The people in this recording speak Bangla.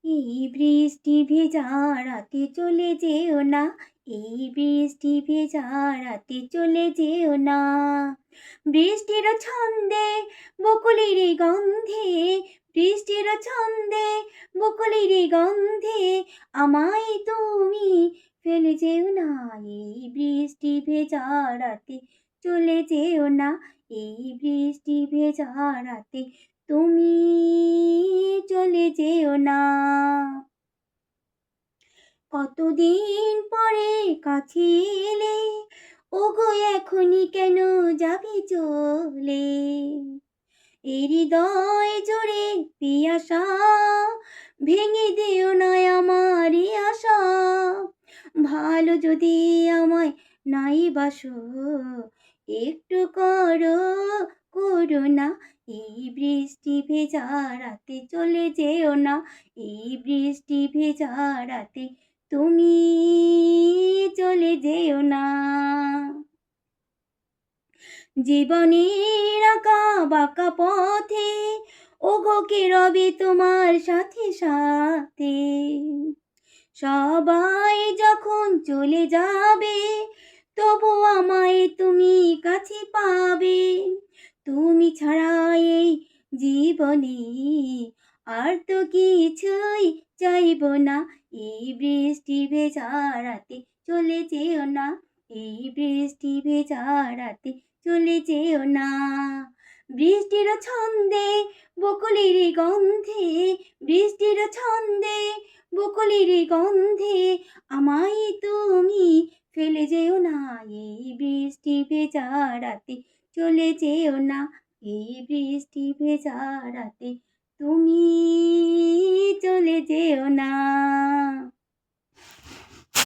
এই বৃষ্টি ভেজা রাতে চলে যেও না, এই বৃষ্টি ভেজা রাতে চলে যেও না। বৃষ্টির ছন্দে বকুলির গন্ধে, বৃষ্টির ছন্দে বকুলির গন্ধে আমায় তুমি ফেলে যেও না। এই বৃষ্টি ভেজা রাতে চলে যেও না, এই বৃষ্টি ভেজা রাতে তুমি চলে যেও না। কতদিন পরে কাছে এলে, ওগো এখনই কেন যাবে চলে? এই হৃদয় জুড়ে পিয়াসা, ভেঙে দিও না আমার এই আশা। ভালো যদি আমায় নাই বাসো, একটু করো করুণা। এই বৃষ্টি ভেজা রাতে চলে যেও না, এই বৃষ্টি ভেজা রাতে তুমি চলে যেও না। জীবনের আঁকা বাঁকা পথে, ওগো কে রবে তোমার সাথে সাথে? সবাই যখন চলে যাবে, তবু আমায় তুমি কাছে পাবে। তুমি ছাড়া এই জীবনে আর তো কিছুই চাইব না। এই বৃষ্টি ভেজা রাতে চলে যেও না, এই বৃষ্টি ভেজা রাতে চলে যেও না। বৃষ্টির ছন্দে বকুলির গন্ধে, বৃষ্টির ছন্দে বকুলির গন্ধে আমায় তুমি ফেলে যেও না। এই বৃষ্টি ভেজা রাতে চলে যেও না, এই বৃষ্টি ভেজা রাতে তুমি চলে যেও না।